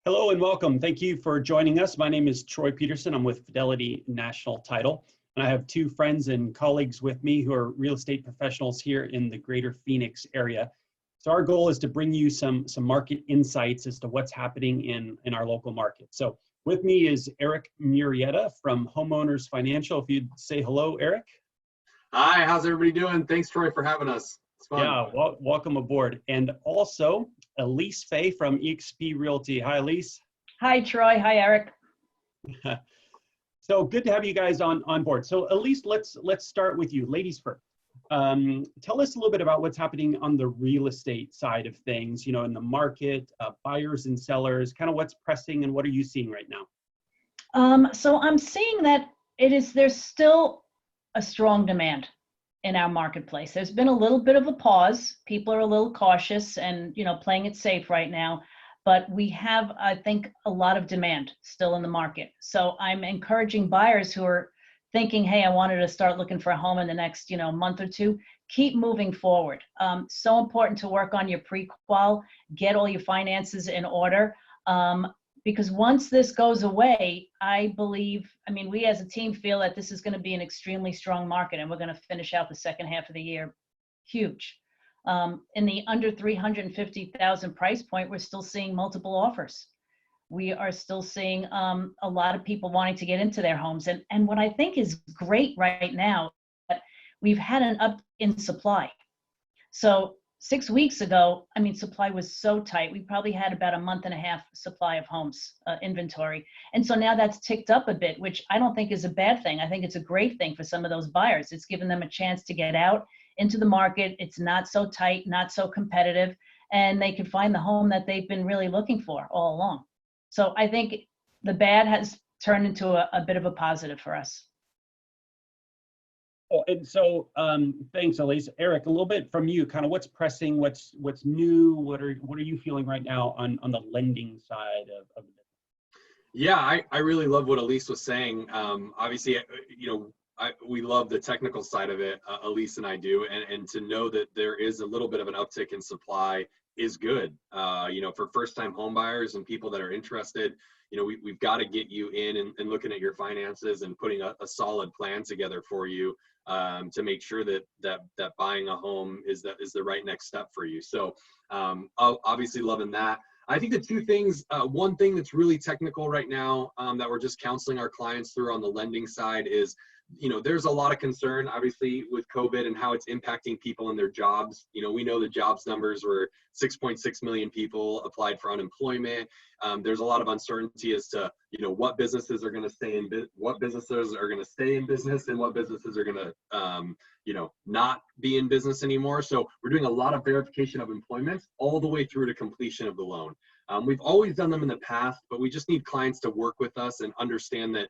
Hello and welcome. Thank you for joining us. My name is Troy Peterson. I'm with Fidelity National Title, and I have two friends and colleagues with me who are real estate professionals here in the greater Phoenix area. So our goal is to bring you some market insights as to what's happening in our local market. So with me is Eric Murrieta from Homeowners Financial. If you'd say hello, Eric. Hi, how's everybody doing? Thanks, Troy, for having us. It's fun. Yeah, welcome aboard. And also Elise Fay from eXp Realty. Hi, Elise. Hi, Troy. Hi, Eric. So good to have you guys on board. So Elise, let's start with you. Ladies first. Tell us a little bit about what's happening on the real estate side of things, in the market, buyers and sellers, kind of what's pressing and what are you seeing right now? So I'm seeing that there's still a strong demand in our marketplace. There's been a little bit of a pause. People are a little cautious and, playing it safe right now, but we have, I think, a lot of demand still in the market. So I'm encouraging buyers who are thinking, hey, I wanted to start looking for a home in the next, month or two, keep moving forward. So important to work on your pre-qual, get all your finances in order. Because once this goes away, I believe, we as a team feel that this is going to be an extremely strong market and we're going to finish out the second half of the year huge. In the under 350,000 price point, we're still seeing multiple offers. We are still seeing a lot of people wanting to get into their homes. And what I think is great right now, that we've had an up in supply. So 6 weeks ago, supply was so tight. We probably had about a month and a half supply of homes inventory. And so now that's ticked up a bit, which I don't think is a bad thing. I think it's a great thing for some of those buyers. It's given them a chance to get out into the market. It's not so tight, not so competitive, and they can find the home that they've been really looking for all along. So I think the bad has turned into a bit of a positive for us. Oh, and so thanks, Elise. Eric, a little bit from you, kind of what's pressing, what's new, what are you feeling right now on the lending side of the business? Yeah, I really love what Elise was saying. Obviously, we love the technical side of it, Elise and I do, and to know that there is a little bit of an uptick in supply is good. For first-time home buyers and people that are interested, we've got to get you in and looking at your finances and putting a solid plan together for you to make sure that buying a home is the right next step for you. So obviously loving that. I think the two things, one thing that's really technical right now that we're just counseling our clients through on the lending side is, there's a lot of concern, obviously, with COVID and how it's impacting people and their jobs. We know the jobs numbers were 6.6 million people applied for unemployment. There's a lot of uncertainty as to, what businesses are going to stay in what businesses are going to stay in business and what businesses are going to, not be in business anymore. So we're doing a lot of verification of employment all the way through to completion of the loan. We've always done them in the past, but we just need clients to work with us and understand that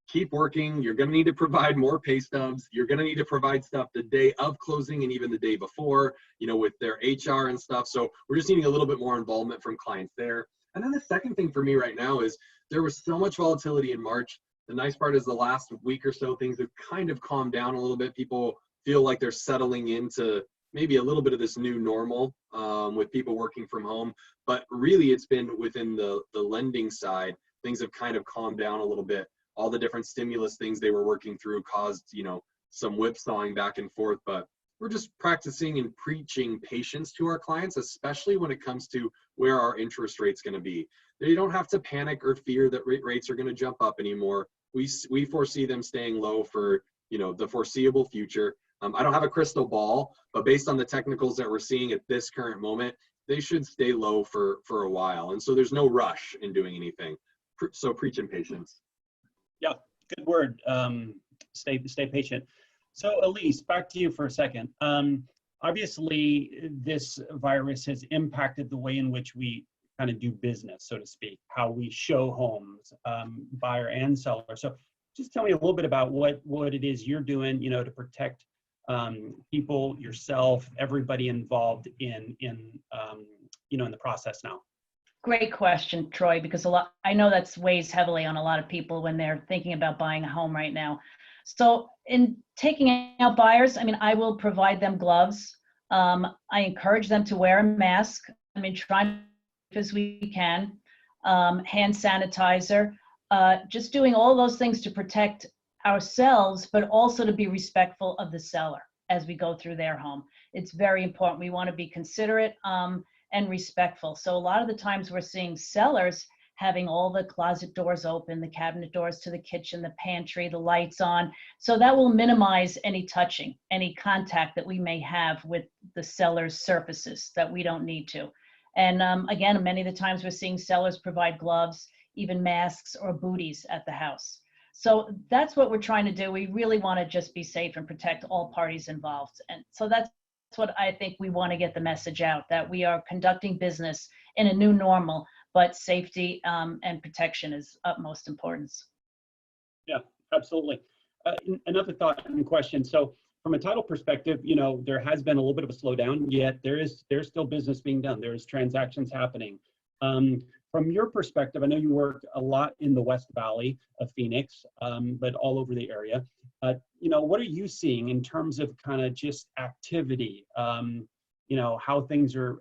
keep working. You're going to need to provide more pay stubs. You're going to need to provide stuff the day of closing and even the day before, with their HR and stuff. So we're just needing a little bit more involvement from clients there. And then the second thing for me right now is there was so much volatility in March. The nice part is the last week or so, things have kind of calmed down a little bit. People feel like they're settling into maybe a little bit of this new normal with people working from home. But really, it's been within the lending side. Things have kind of calmed down a little bit. All the different stimulus things they were working through caused, some whipsawing back and forth, but we're just practicing and preaching patience to our clients, especially when it comes to where our interest rate's going to be. They don't have to panic or fear that rates are going to jump up anymore. We foresee them staying low for, the foreseeable future. I don't have a crystal ball, but based on the technicals that we're seeing at this current moment, they should stay low for a while. And so there's no rush in doing anything. So preaching patience. Yeah, good word. Stay patient. So Elise, back to you for a second. Obviously, this virus has impacted the way in which we kind of do business, so to speak, how we show homes, buyer and seller. So just tell me a little bit about what it is you're doing, to protect people, yourself, everybody involved in the process now. Great question, Troy, because I know that's weighs heavily on a lot of people when they're thinking about buying a home right now. So in taking out buyers, I will provide them gloves. I encourage them to wear a mask. Try as we can. hand sanitizer, just doing all those things to protect ourselves, but also to be respectful of the seller as we go through their home. It's very important. We want to be considerate and respectful. So a lot of the times we're seeing sellers having all the closet doors open, the cabinet doors to the kitchen, the pantry, the lights on. So that will minimize any touching, any contact that we may have with the seller's surfaces that we don't need to. And again, many of the times we're seeing sellers provide gloves, even masks or booties at the house. So that's what we're trying to do. We really want to just be safe and protect all parties involved. And so that's what I think we want to get the message out, that we are conducting business in a new normal, but safety and protection is utmost importance. Yeah, absolutely. Another thought and question. So from a title perspective, you know, there has been a little bit of a slowdown, yet there's still business being done. There's transactions happening. From your perspective, I know you work a lot in the West Valley of Phoenix, but all over the area. You know, what are you seeing in terms of kind of just activity? You know, how things are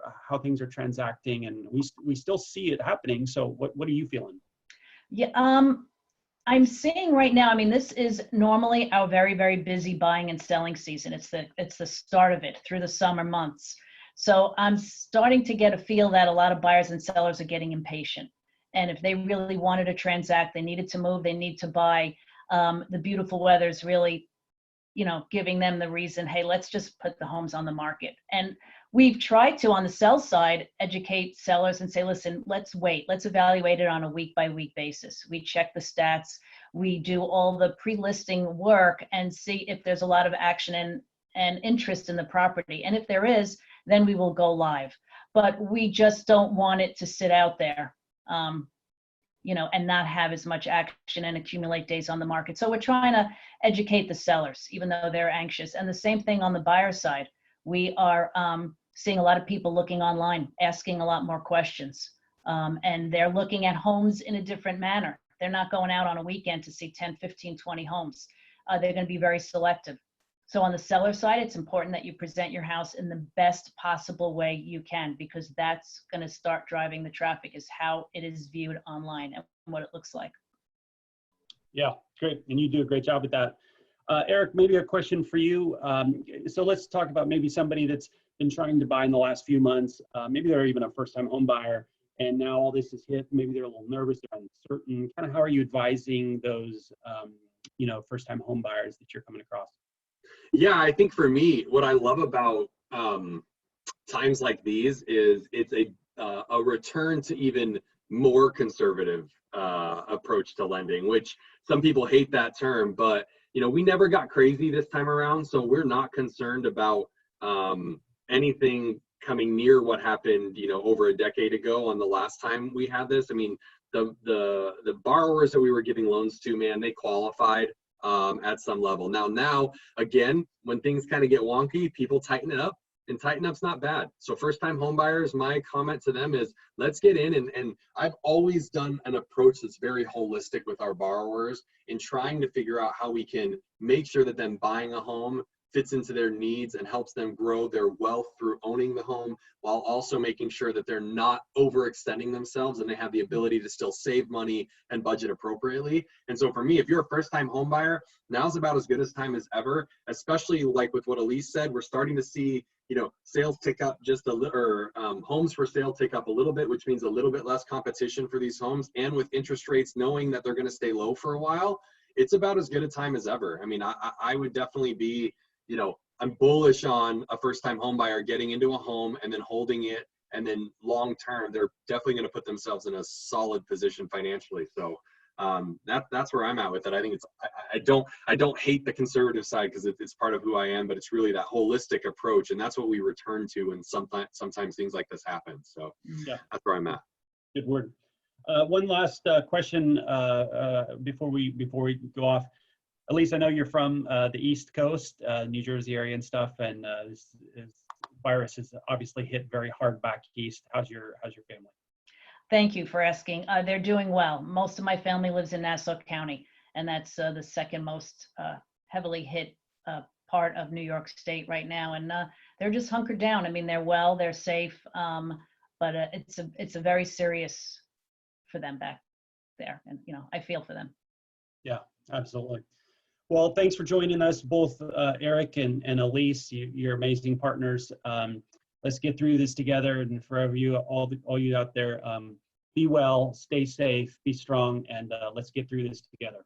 transacting, and we still see it happening. So what are you feeling? Yeah, I'm seeing right now, I mean, this is normally our very, very busy buying and selling season. It's the start of it through the summer months. So I'm starting to get a feel that a lot of buyers and sellers are getting impatient. And if they really wanted to transact, they needed to move, they need to buy. The beautiful weather is really, you know, giving them the reason, hey, let's just put the homes on the market. And we've tried to, on the sell side, educate sellers and say, listen, let's wait. Let's evaluate it on a week-by-week basis. We check the stats. We do all the pre-listing work and see if there's a lot of action and interest in the property. And if there is, then we will go live. But we just don't want it to sit out there, you know, and not have as much action and accumulate days on the market. So we're trying to educate the sellers, even though they're anxious. And the same thing on the buyer side. We are seeing a lot of people looking online, asking a lot more questions. And they're looking at homes in a different manner. They're not going out on a weekend to see 10, 15, 20 homes. They're going to be very selective. So on the seller side, it's important that you present your house in the best possible way you can, because that's going to start driving the traffic, is how it is viewed online and what it looks like. Yeah, great. And you do a great job with that. Eric, maybe a question for you. So let's talk about maybe somebody that's been trying to buy in the last few months. Maybe they're even a first-time home buyer, and now all this is hit. Maybe they're a little nervous, they're uncertain. Kind of how are you advising those, you know, first-time home buyers that you're coming across? Yeah, I think for me, what I love about times like these is it's a return to even more conservative approach to lending, which some people hate that term, but you know, we never got crazy this time around, so we're not concerned about anything coming near what happened, you know, over a decade ago on the last time we had this. I mean, the borrowers that we were giving loans to, man, they qualified at some level. Now, again, when things kind of get wonky, people tighten it up, and tighten up's not bad. So first-time home buyers, my comment to them is, let's get in. And I've always done an approach that's very holistic with our borrowers in trying to figure out how we can make sure that them buying a home fits into their needs and helps them grow their wealth through owning the home, while also making sure that they're not overextending themselves and they have the ability to still save money and budget appropriately. And so for me, if you're a first-time home buyer, now's about as good a time as ever, especially like with what Elise said. We're starting to see, you know, sales tick up just a little, or homes for sale tick up a little bit, which means a little bit less competition for these homes. And with interest rates knowing that they're going to stay low for a while, it's about as good a time as ever. I mean, I would definitely be, you know, I'm bullish on a first-time home buyer getting into a home and then holding it, and then long term, they're definitely going to put themselves in a solid position financially. So that's where I'm at with it. I think it's I don't hate the conservative side because it's part of who I am, but it's really that holistic approach, and that's what we return to when sometimes things like this happen. So yeah, that's where I'm at. Good word. One last question before we go off. Elise, I know you're from the East Coast, New Jersey area and stuff, and this virus has obviously hit very hard back east. How's your family? Thank you for asking. They're doing well. Most of my family lives in Nassau County, and that's the second most heavily hit part of New York State right now. And they're just hunkered down. I mean, they're well, they're safe, but it's a very serious for them back there. And, you know, I feel for them. Yeah, absolutely. Well, thanks for joining us, both Eric and Elise. You're amazing partners. Let's get through this together. And for all you out there, be well, stay safe, be strong, and let's get through this together.